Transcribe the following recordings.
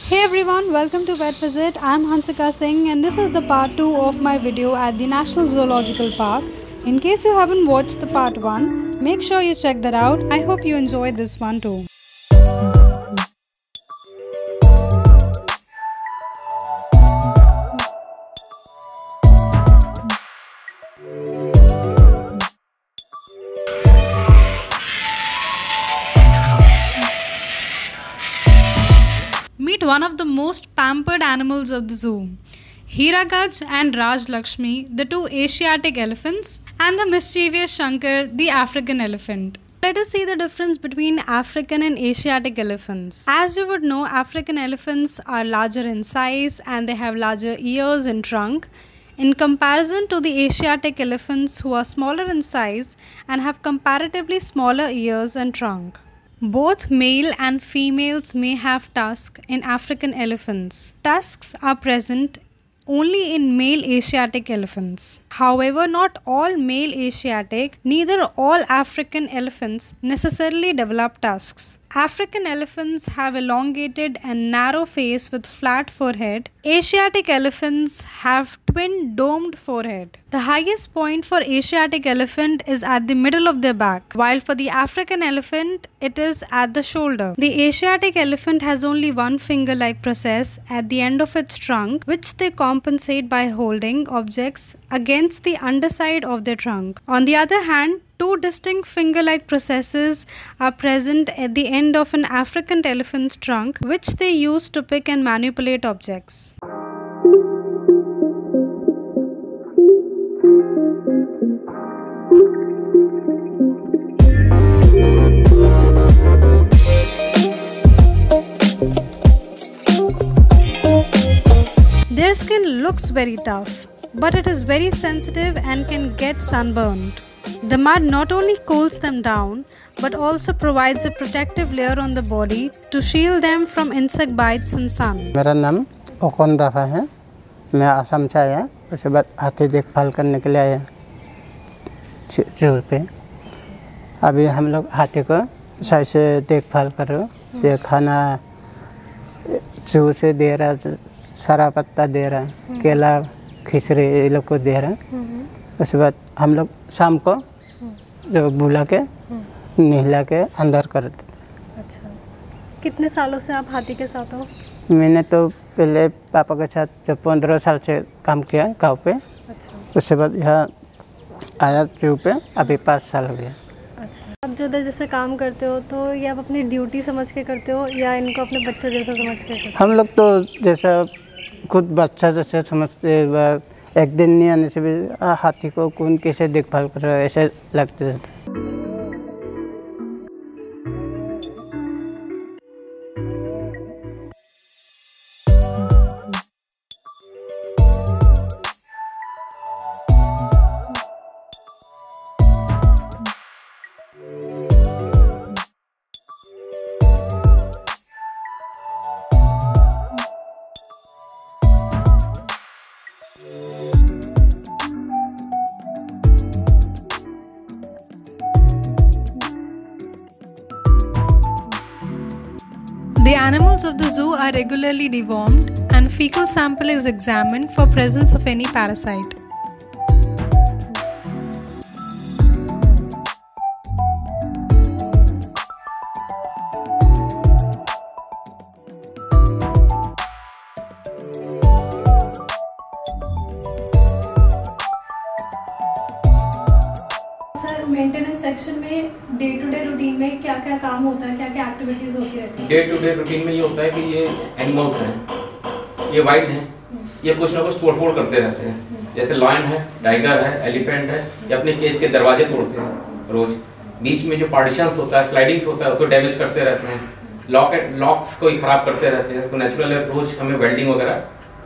Hey everyone, welcome to Vet Visit. I'm Hansika Singh and this is the part 2 of my video at the National Zoological Park. In case you haven't watched the part 1, make sure you check that out. I hope you enjoyed this one too. Meet one of the most pampered animals of the zoo, Hiragaj and Raj Lakshmi, the two Asiatic elephants, and the mischievous Shankar, the African elephant. Let us see the difference between African and Asiatic elephants. As you would know, African elephants are larger in size and they have larger ears and trunk in comparison to the Asiatic elephants who are smaller in size and have comparatively smaller ears and trunk. Both male and females may have tusks in African elephants. Tusks are present only in male Asiatic elephants. However, not all male Asiatic, neither all African elephants necessarily develop tusks. African elephants have elongated and narrow face with flat forehead. Asiatic elephants have twin domed forehead. The highest point for Asiatic elephant is at the middle of their back, while for the African elephant it is at the shoulder. The Asiatic elephant has only one finger-like process at the end of its trunk, which they compensate by holding objects against the underside of their trunk. On the other hand, two distinct finger-like processes are present at the end of an African elephant's trunk, which they use to pick and manipulate objects. Their skin looks very tough, but it is very sensitive and can get sunburned. The mud not only cools them down, but also provides a protective layer on the body to shield them from insect bites and sun. मेरा नाम ओकन रफा है। मैं असम से आया, उसके बाद हाथी देखभाल करने के लिए आया जू पे। अभी हम लोग हाथी को सही से देखभाल कर रहे हो। ये खाना जू से दे रहा, सारा पत्ता दे रहा, केला खिचड़ी ये लोग को दे रहा। उसके बाद हम लोग शाम को जो बुला के नहला के अंदर कर देते। अच्छा, कितने सालों से आप हाथी के साथ हो? मैंने तो पहले पापा के साथ जो 15 साल से काम किया गांव पे। अच्छा। उसके बाद यहाँ आया जू पे, अभी 5 साल हो गया। अच्छा, आप जो जैसे काम करते हो तो ये आप अपनी ड्यूटी समझ के करते हो या इनको अपने बच्चों जैसा समझ के करते हो? हम लोग तो जैसा खुद बच्चा जैसे समझते, एक दिन नहीं आने से भी हाथी को कौन कैसे देखभाल कर रहा है ऐसे लगते थे। The animals of the zoo are regularly dewormed and fecal sample is examined for presence of any parasite. Sir, maintenance section में डे टू डे रूटीन में क्या क्या काम होता है, क्या क्या एक्टिविटीज होती रहती है? डे टू डे रूटीन में ये होता है कि ये एनिमल्स हैं, ये वाइल्ड हैं, ये कुछ ना कुछ तोड़फोड़ करते रहते हैं। जैसे लॉयन है, टाइगर है, एलिफेंट है, ये अपने केज के दरवाजे तोड़ते हैं रोज। बीच में जो पार्टीशंस होता है, स्लाइडिंग्स होता है, उसको डैमेज करते रहते हैं। लॉक्स को ही खराब करते रहते हैं। तो नेचुरल रोज हमें वेल्डिंग वगैरह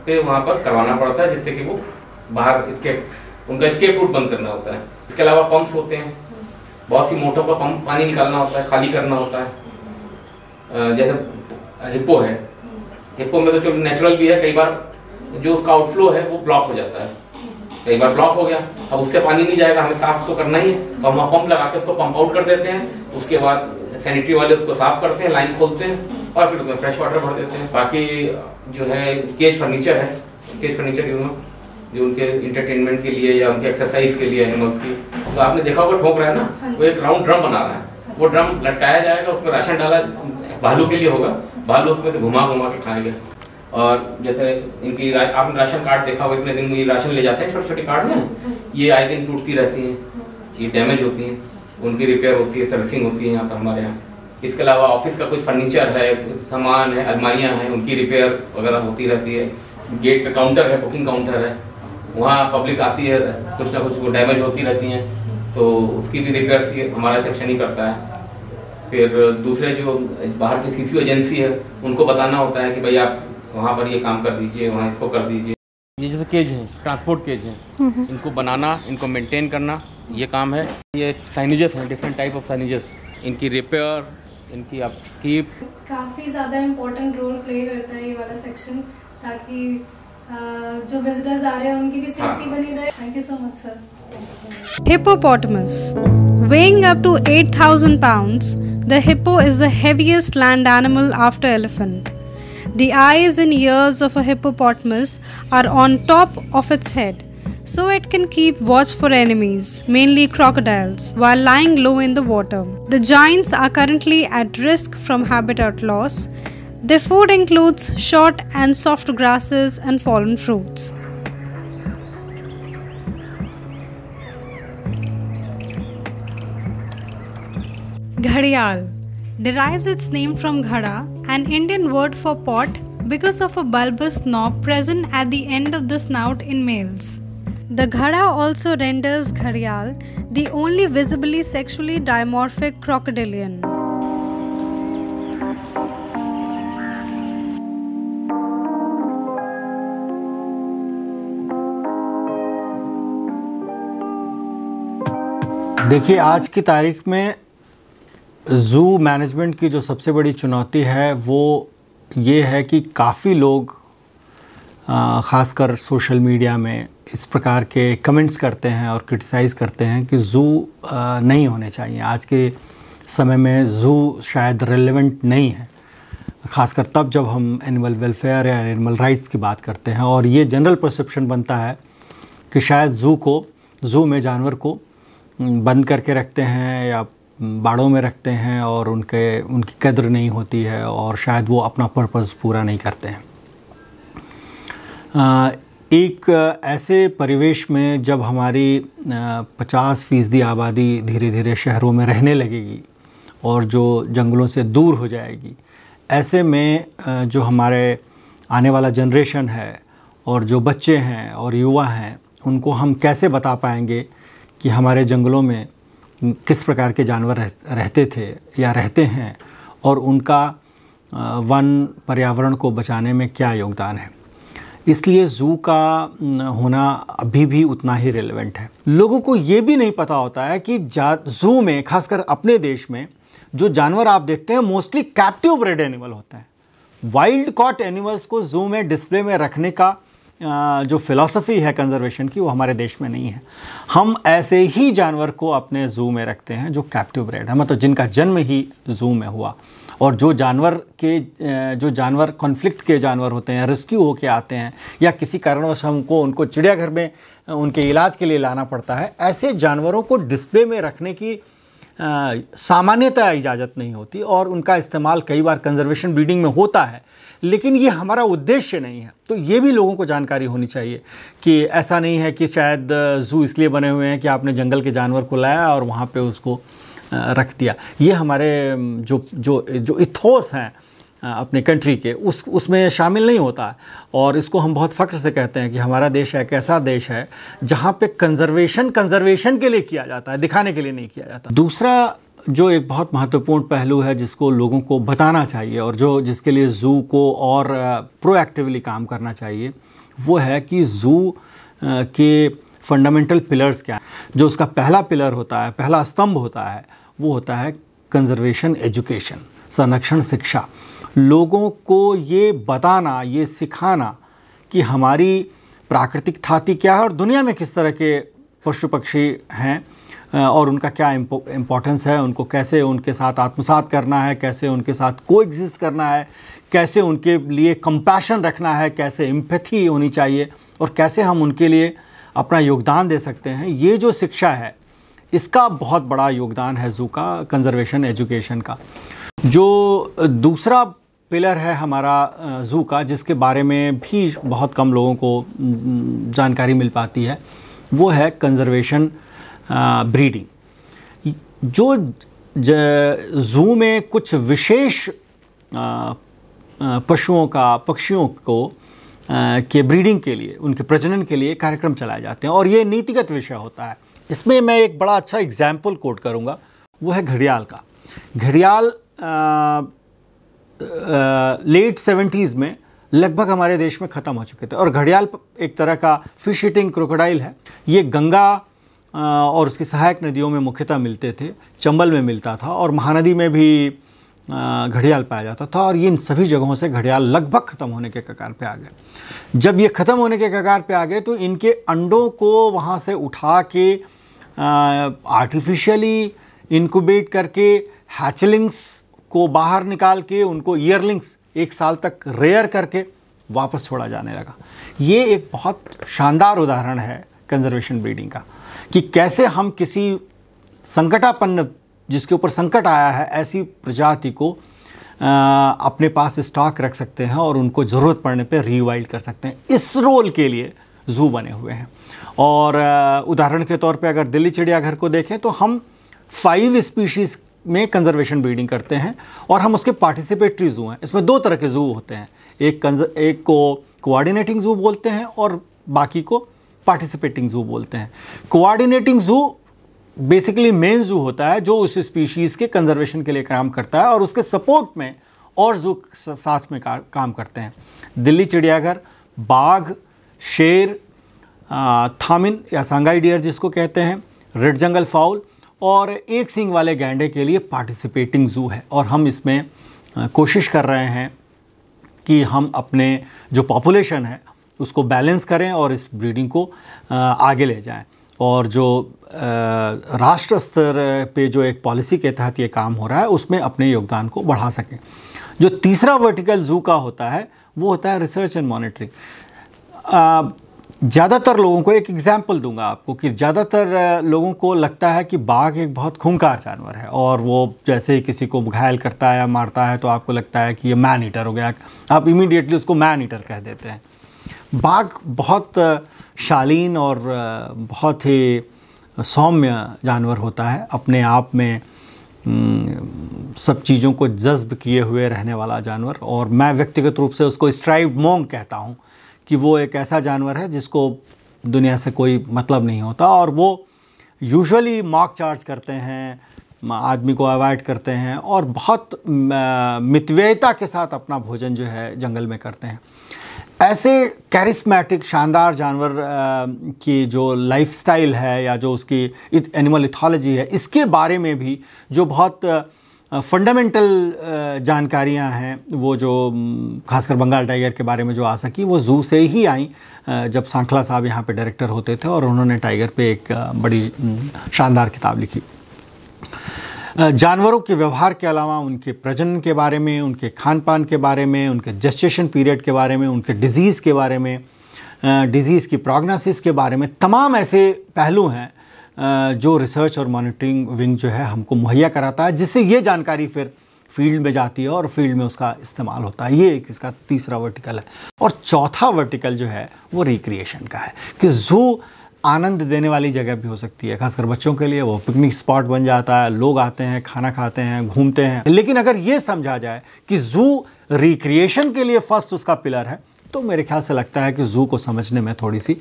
पे वहां पर करवाना पड़ता है, जिससे कि वो बाहर उनका एस्केप रूट बंद करना होता है। इसके अलावा पंप्स होते हैं, बहुत सी मोटरों का पंप पानी निकालना होता है, खाली करना होता है। जैसे हिप्पो है, हिप्पो में तो चलो नेचुरल भी है, कई बार जो उसका आउटफ्लो है वो ब्लॉक हो जाता है। कई बार ब्लॉक हो गया, अब उससे पानी नहीं जाएगा, हमें साफ तो करना ही है, तो हम पंप लगा के उसको पंप आउट कर देते हैं। उसके बाद सैनिटरी वाले उसको साफ करते हैं, लाइन खोलते हैं और फिर उसमें फ्रेश वाटर भर देते हैं। बाकी जो है केज फर्नीचर है, केज फर्नीचर जो उनके इंटरटेनमेंट के लिए या उनके एक्सरसाइज के लिए एनिमल्स की, तो आपने देखा होगा ठोक रहा है ना, वो एक राउंड ड्रम बना रहा है, वो ड्रम लटकाया जाएगा, उसमें राशन डाला, भालू के लिए होगा, भालू उसमें से घुमा घुमा के खाएगा। और जैसे इनकी आपने राशन कार्ड देखा होगा, इतने दिन में ये राशन ले जाते हैं छोटे छोटे कार्ड में, ये आए दिन टूटती रहती हैं, ये डैमेज होती हैं, उनकी रिपेयर होती है, सर्विसिंग होती है यहाँ पर हमारे यहाँ। इसके अलावा ऑफिस का कुछ फर्नीचर है, सामान है, अलमारियां हैं, उनकी रिपेयर वगैरह होती रहती है। गेट पे काउंटर है, बुकिंग काउंटर है, वहाँ पब्लिक आती है, कुछ ना कुछ वो डैमेज होती रहती हैं, तो उसकी भी रिपेयर हमारा सेक्शन ही करता है। फिर दूसरे जो बाहर की सीसी एजेंसी है, उनको बताना होता है कि भाई आप वहाँ पर ये काम कर दीजिए, वहाँ इसको कर दीजिए। ये जैसे केज है, ट्रांसपोर्ट केज है, इनको बनाना, इनको मेंटेन करना, ये काम है। ये साइनेजेस हैं, डिफरेंट टाइप ऑफ साइनेजेस, इनकी रिपेयर, इनकी अपकीप। काफी ज्यादा इम्पोर्टेंट रोल प्ले करता है ये वाला सेक्शन, ताकि जो विजिटर्स आ रहे हैं उनकी भी सेफ्टी बनी रहे। Thank you so much sir. Hippopotamus. Weighing up to 8,000 pounds, the hippo is the heaviest land animal after elephant. The eyes and ears of a hippopotamus are on top of its head, so it can keep watch for enemies, mainly crocodiles, while lying low in the water. The giants are currently at risk from habitat loss. Their food includes short and soft grasses and fallen fruits. Ghadial derives its name from ghada, an Indian word for pot, because of a bulbous knob present at the end of the snout in males. The ghada also renders ghadial the only visibly sexually dimorphic crocodilian. देखिए, आज की तारीख में zoo management की जो सबसे बड़ी चुनौती है वो ये है कि काफ़ी लोग ख़ासकर सोशल मीडिया में इस प्रकार के कमेंट्स करते हैं और क्रिटिसाइज़ करते हैं कि ज़ू नहीं होने चाहिए। आज के समय में ज़ू शायद रेलेवेंट नहीं है, ख़ासकर तब जब हम एनिमल वेलफेयर या एनिमल राइट्स की बात करते हैं। और ये जनरल परसेप्शन बनता है कि शायद ज़ू में जानवर को बंद करके रखते हैं या बाड़ों में रखते हैं और उनकी कद्र नहीं होती है और शायद वो अपना पर्पज़ पूरा नहीं करते हैं। एक ऐसे परिवेश में जब हमारी 50% आबादी धीरे धीरे शहरों में रहने लगेगी और जो जंगलों से दूर हो जाएगी, ऐसे में जो हमारे आने वाला जनरेशन है और जो बच्चे हैं और युवा हैं, उनको हम कैसे बता पाएंगे कि हमारे जंगलों में किस प्रकार के जानवर रहते थे या रहते हैं और उनका वन पर्यावरण को बचाने में क्या योगदान है। इसलिए ज़ू का होना अभी भी उतना ही रेलेवेंट है। लोगों को ये भी नहीं पता होता है कि ज़ू में, खासकर अपने देश में, जो जानवर आप देखते हैं मोस्टली कैप्टिव ब्रेड एनिमल होता है। वाइल्ड कॉट एनिमल्स को ज़ू में डिस्प्ले में रखने का जो फ़िलॉसफ़ी है कंजर्वेशन की, वो हमारे देश में नहीं है। हम ऐसे ही जानवर को अपने ज़ू में रखते हैं जो कैप्टिव ब्रेड है, मतलब जिनका जन्म ही ज़ू में हुआ। और जो जानवर कॉन्फ्लिक्ट के जानवर होते हैं, रेस्क्यू होके आते हैं या किसी कारणवश उनको चिड़ियाघर में उनके इलाज के लिए लाना पड़ता है, ऐसे जानवरों को डिस्प्ले में रखने की सामान्यतः इजाज़त नहीं होती और उनका इस्तेमाल कई बार कंजर्वेशन ब्रीडिंग में होता है, लेकिन ये हमारा उद्देश्य नहीं है। तो ये भी लोगों को जानकारी होनी चाहिए कि ऐसा नहीं है कि शायद ज़ू इसलिए बने हुए हैं कि आपने जंगल के जानवर को लाया और वहाँ पे उसको रख दिया। ये हमारे जो इथोस हैं अपने कंट्री के, उसमें शामिल नहीं होता है। और इसको हम बहुत फ़ख्र से कहते हैं कि हमारा देश एक ऐसा देश है जहाँ पे कंजर्वेशन के लिए किया जाता है, दिखाने के लिए नहीं किया जाता। दूसरा जो एक बहुत महत्वपूर्ण पहलू है जिसको लोगों को बताना चाहिए और जिसके लिए ज़ू को और प्रोएक्टिवली काम करना चाहिए, वो है कि ज़ू के फंडामेंटल पिलर्स क्या हैं। जो उसका पहला पिलर होता है, पहला स्तंभ होता है, वो होता है कंजर्वेशन एजुकेशन, संरक्षण शिक्षा। लोगों को ये बताना, ये सिखाना कि हमारी प्राकृतिक थाती क्या है और दुनिया में किस तरह के पशु पक्षी हैं, और उनका क्या इम्पोर्टेंस है, उनको कैसे उनके साथ आत्मसात करना है, कैसे उनके साथ कोएग्जिस्ट करना है, कैसे उनके लिए कंपैशन रखना है, कैसे एम्पैथी होनी चाहिए और कैसे हम उनके लिए अपना योगदान दे सकते हैं। ये जो शिक्षा है इसका बहुत बड़ा योगदान है ज़ू का, कंजर्वेशन एजुकेशन का। जो दूसरा पिलर है हमारा ज़ू का, जिसके बारे में भी बहुत कम लोगों को जानकारी मिल पाती है, वो है कंजर्वेशन ब्रीडिंग। जो ज़ू में कुछ विशेष पक्षियों को के ब्रीडिंग के लिए, उनके प्रजनन के लिए कार्यक्रम चलाए जाते हैं और ये नीतिगत विषय होता है। इसमें मैं एक बड़ा अच्छा एग्जाम्पल कोट करूँगा, वो है घड़ियाल का। घड़ियाल लेट 70s में लगभग हमारे देश में ख़त्म हो चुके थे और घड़ियाल एक तरह का फिश ईटिंग क्रोकोडाइल है। ये गंगा और उसकी सहायक नदियों में मुख्यतः मिलते थे, चंबल में मिलता था और महानदी में भी घड़ियाल पाया जाता था और ये इन सभी जगहों से घड़ियाल लगभग ख़त्म होने के कगार पे आ गए। जब ये ख़त्म होने के कगार पे आ गए तो इनके अंडों को वहाँ से उठा के आर्टिफिशियली इनक्यूबेट करके हैचलिंग्स को बाहर निकाल के उनको ईयरलिंग्स 1 साल तक रेयर करके वापस छोड़ा जाने लगा। ये एक बहुत शानदार उदाहरण है कंजर्वेशन ब्रीडिंग का, कि कैसे हम किसी संकटापन्न, जिसके ऊपर संकट आया है, ऐसी प्रजाति को अपने पास स्टॉक रख सकते हैं और उनको ज़रूरत पड़ने पे रीवाइल्ड कर सकते हैं। इस रोल के लिए ज़ू बने हुए हैं। और उदाहरण के तौर पे अगर दिल्ली चिड़ियाघर को देखें तो हम 5 स्पीशीज़ में कंजर्वेशन ब्रीडिंग करते हैं और हम उसके पार्टिसिपेटरी ज़ू हैं। इसमें 2 तरह के ज़ू होते हैं, एक को कोऑर्डिनेटिंग ज़ू बोलते हैं और बाकी को पार्टिसिपेटिंग ज़ू बोलते हैं। Coordinating zoo basically main zoo होता है जो उस स्पीशीज़ के कंजर्वेशन के लिए काम करता है और उसके सपोर्ट में और ज़ू साथ में काम करते हैं। दिल्ली चिड़ियाघर बाघ, शेर, थामिन या सांगाई डियर जिसको कहते हैं, रेड जंगल फाउल और एक सींग वाले गैंडे के लिए पार्टिसिपेटिंग ज़ू है। और हम इसमें कोशिश कर रहे हैं कि हम अपने जो पॉपुलेशन है उसको बैलेंस करें और इस ब्रीडिंग को आगे ले जाएं। और जो राष्ट्र स्तर पे जो एक पॉलिसी के तहत ये काम हो रहा है उसमें अपने योगदान को बढ़ा सकें। जो तीसरा वर्टिकल ज़ू का होता है वो होता है रिसर्च एंड मॉनिटरिंग। ज़्यादातर लोगों को, एक एग्जांपल दूंगा आपको, कि ज़्यादातर लोगों को लगता है कि बाघ एक बहुत खूंखार जानवर है और वो जैसे ही किसी को घायल करता है या मारता है तो आपको लगता है कि ये मैन ईटर हो गया, आप इमीडिएटली उसको मैन ईटर कह देते हैं। बाघ बहुत शालीन और बहुत ही सौम्य जानवर होता है, अपने आप में सब चीज़ों को जज्ब किए हुए रहने वाला जानवर। और मैं व्यक्तिगत रूप से उसको स्ट्राइप्ड मोंग कहता हूँ कि वो एक ऐसा जानवर है जिसको दुनिया से कोई मतलब नहीं होता और वो यूजुअली मॉक चार्ज करते हैं, आदमी को अवॉइड करते हैं और बहुत मितव्ययिता के साथ अपना भोजन जो है जंगल में करते हैं। ऐसे कैरिस्मेटिक शानदार जानवर की जो लाइफस्टाइल है या जो उसकी एनिमल इथोलॉजी है, इसके बारे में भी जो बहुत फंडामेंटल जानकारियां हैं, वो जो खासकर बंगाल टाइगर के बारे में जो आ सकी वो ज़ू से ही आई, जब सांखला साहब यहाँ पे डायरेक्टर होते थे और उन्होंने टाइगर पे एक बड़ी शानदार किताब लिखी। जानवरों के व्यवहार के अलावा उनके प्रजनन के बारे में, उनके खान पान के बारे में, उनके जेस्टेशन पीरियड के बारे में, उनके डिज़ीज़ के बारे में, डिज़ीज़ की प्रोग्नोसिस के बारे में, तमाम ऐसे पहलू हैं जो रिसर्च और मॉनिटरिंग विंग जो है हमको मुहैया कराता है, जिससे ये जानकारी फिर फील्ड में जाती है और फील्ड में उसका इस्तेमाल होता है। ये एक इसका तीसरा वर्टिकल है। और चौथा वर्टिकल जो है वो रिक्रिएशन का है कि ज़ू आनंद देने वाली जगह भी हो सकती है, खासकर बच्चों के लिए वो पिकनिक स्पॉट बन जाता है, लोग आते हैं, खाना खाते हैं, घूमते हैं। लेकिन अगर ये समझा जाए कि ज़ू रिक्रिएशन के लिए फर्स्ट उसका पिलर है, तो मेरे ख्याल से लगता है कि ज़ू को समझने में थोड़ी सी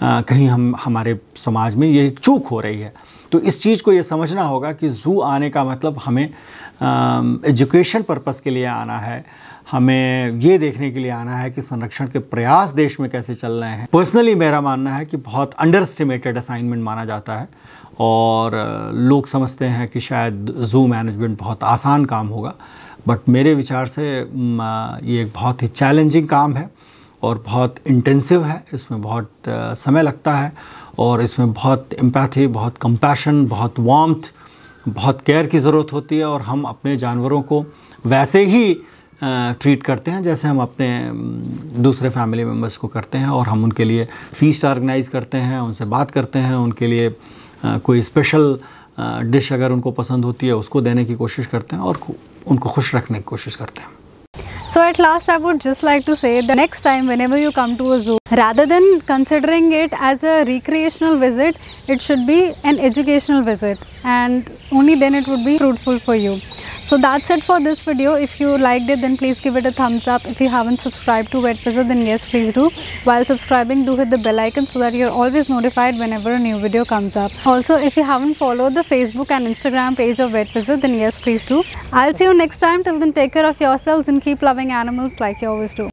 कहीं हमारे समाज में ये चूक हो रही है। तो इस चीज़ को ये समझना होगा कि ज़ू आने का मतलब हमें एजुकेशन पर्पस के लिए आना है, हमें ये देखने के लिए आना है कि संरक्षण के प्रयास देश में कैसे चल रहे हैं। पर्सनली मेरा मानना है कि बहुत अंडर एस्टिमेटेड असाइनमेंट माना जाता है और लोग समझते हैं कि शायद ज़ू मैनेजमेंट बहुत आसान काम होगा, बट मेरे विचार से ये एक बहुत ही चैलेंजिंग काम है और बहुत इंटेंसिव है, इसमें बहुत समय लगता है और इसमें बहुत एम्पैथी, बहुत कंपैशन, बहुत वार्मथ, बहुत केयर की ज़रूरत होती है। और हम अपने जानवरों को वैसे ही ट्रीट करते हैं जैसे हम अपने दूसरे फैमिली मेम्बर्स को करते हैं। और हम उनके लिए फ़ीस्ट ऑर्गेनाइज़ करते हैं, उनसे बात करते हैं, उनके लिए कोई स्पेशल डिश अगर उनको पसंद होती है उसको देने की कोशिश करते हैं और उनको खुश रखने की कोशिश करते हैं। So at last I would just like to say the next time whenever you come to a zoo, rather than considering it as a recreational visit, it should be an educational visit, and only then it would be fruitful for you. So that's it for this video. If you liked it, then please give it a thumbs up. If you haven't subscribed to Vet Visit, then yes, please do. While subscribing, do hit the bell icon so that you're always notified whenever a new video comes up. Also, if you haven't followed the Facebook and Instagram page of Vet Visit, then yes, please do. I'll see you next time. Till then, take care of yourselves and keep loving animals like you always do.